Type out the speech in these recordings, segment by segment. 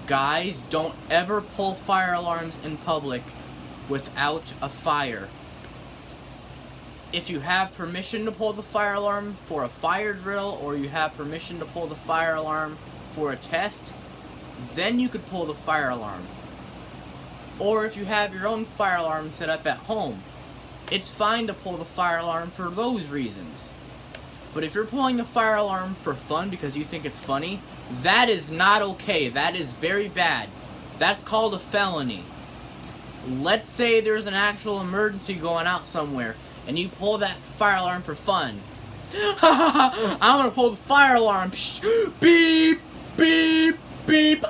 Guys, don't ever pull fire alarms in public without a fire. If you have permission to pull the fire alarm for a fire drill, or you have permission to pull the fire alarm for a test, then you could pull the fire alarm. Or if you have your own fire alarm set up at home, it's fine to pull the fire alarm for those reasons. But if you're pulling the fire alarm for fun because you think it's funny, that is not okay. That is very bad. That's called a felony. Let's say there's an actual emergency going out somewhere, and you pull that fire alarm for fun. I'm gonna pull the fire alarm. Beep, beep, beep.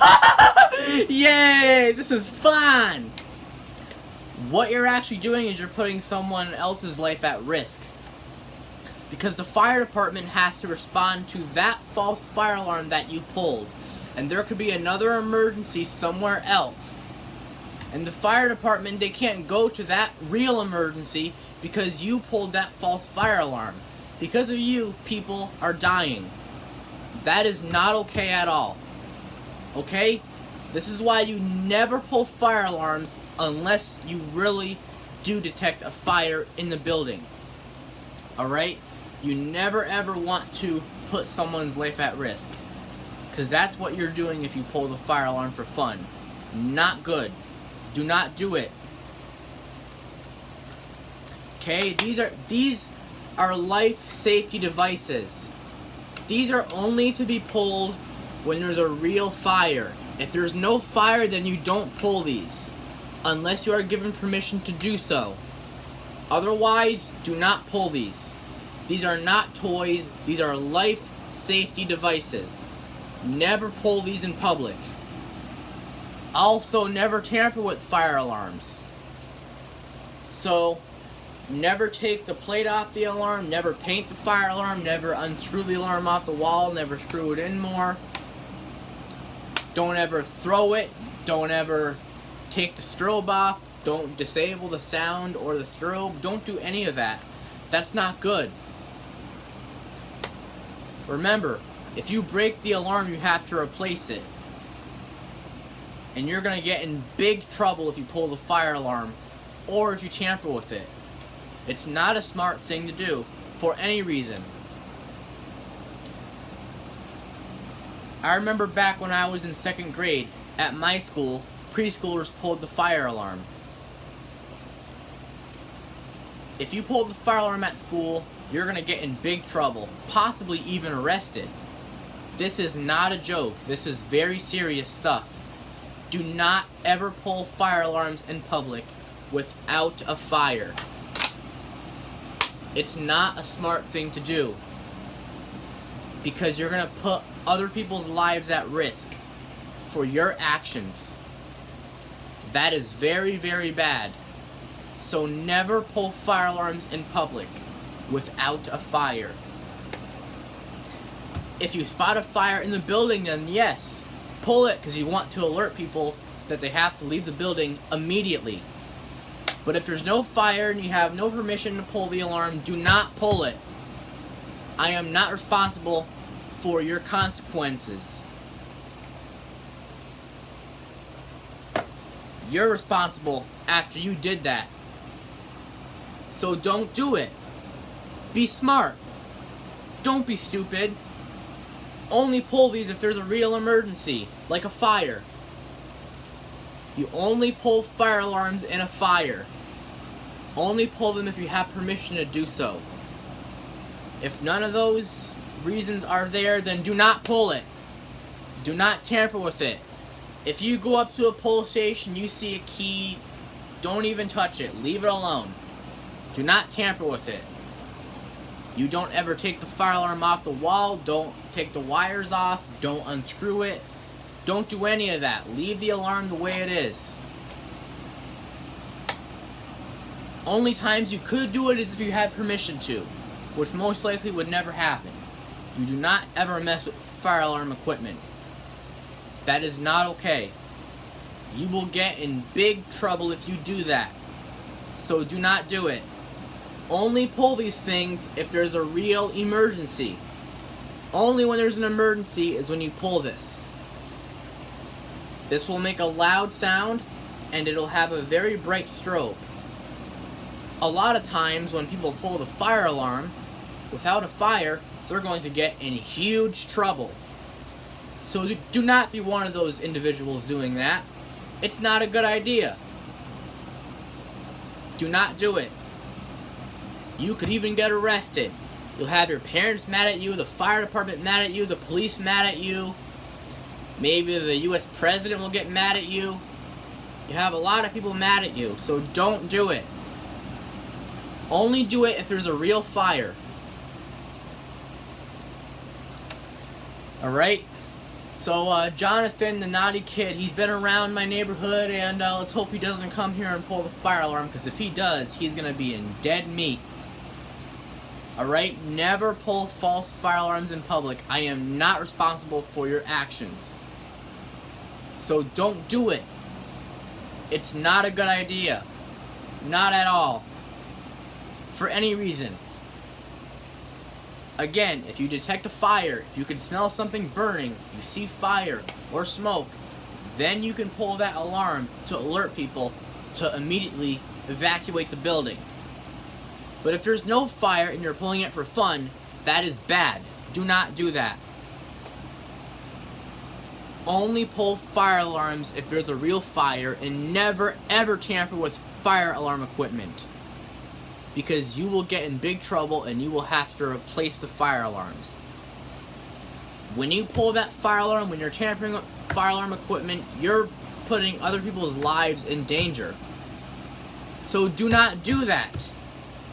Yay, this is fun. What you're actually doing is you're putting someone else's life at risk. Because the fire department has to respond to that false fire alarm that you pulled. And there could be another emergency somewhere else. And the fire department, they can't go to that real emergency because you pulled that false fire alarm. Because of you, people are dying. That is not okay at all. Okay? This is why you never pull fire alarms unless you really do detect a fire in the building. Alright? You never ever want to put someone's life at risk. Because that's what you're doing if you pull the fire alarm for fun. Not good. Do not do it. Okay, these are life safety devices. These are only to be pulled when there's a real fire. If there's no fire, then you don't pull these. Unless you are given permission to do so. Otherwise, do not pull these. These are not toys. These are life safety devices. Never pull these in public. Also, never tamper with fire alarms. So, never take the plate off the alarm, never paint the fire alarm, never unscrew the alarm off the wall, never screw it in more. Don't ever throw it. Don't ever take the strobe off. Don't disable the sound or the strobe. Don't do any of that. That's not good. Remember, if you break the alarm, you have to replace it. And you're going to get in big trouble if you pull the fire alarm or if you tamper with it. It's not a smart thing to do for any reason. I remember back when I was in 2nd grade, at my school, preschoolers pulled the fire alarm. If you pull the fire alarm at school, you're going to get in big trouble, possibly even arrested. This is not a joke. This is very serious stuff. Do not ever pull fire alarms in public without a fire. It's not a smart thing to do. Because you're going to put other people's lives at risk for your actions. That is very, very bad. So never pull fire alarms in public without a fire. If you spot a fire in the building, then yes, pull it because you want to alert people that they have to leave the building immediately. But if there's no fire and you have no permission to pull the alarm, do not pull it. I am not responsible for your consequences. You're responsible after you did that. So don't do it. Be smart. Don't be stupid. Only pull these if there's a real emergency, like a fire. You only pull fire alarms in a fire. Only pull them if you have permission to do so. If none of those reasons are there, then do not pull it. Do not tamper with it. If you go up to a police station, you see a key, don't even touch it. Leave it alone. Do not tamper with it. You don't ever take the fire alarm off the wall. Don't take the wires off. Don't unscrew it. Don't do any of that. Leave the alarm the way it is. Only times you could do it is if you had permission to, which most likely would never happen. You do not ever mess with fire alarm equipment. That is not okay. You will get in big trouble if you do that. So do not do it. Only pull these things if there's a real emergency. Only when there's an emergency is when you pull this. This will make a loud sound, and it'll have a very bright strobe. A lot of times when people pull the fire alarm without a fire, they're going to get in huge trouble. So do not be one of those individuals doing that. It's not a good idea. Do not do it. You could even get arrested. You'll have your parents mad at you, the fire department mad at you, the police mad at you. Maybe the US president will get mad at you. You have a lot of people mad at you, so don't do it. Only do it if there's a real fire. Alright? So, Jonathan, the naughty kid, he's been around my neighborhood, and let's hope he doesn't come here and pull the fire alarm, because if he does, he's going to be in dead meat. Alright? Never pull false fire alarms in public. I am not responsible for your actions. So don't do it. It's not a good idea. Not at all. For any reason. Again, if you detect a fire, if you can smell something burning, you see fire or smoke, then you can pull that alarm to alert people to immediately evacuate the building. But if there's no fire and you're pulling it for fun, that is bad. Do not do that. Only pull fire alarms if there's a real fire, and never ever tamper with fire alarm equipment. Because you will get in big trouble and you will have to replace the fire alarms. When you pull that fire alarm, when you're tampering with fire alarm equipment, you're putting other people's lives in danger. So do not do that.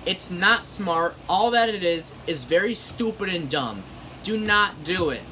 It's not smart. All that it is very stupid and dumb. Do not do it.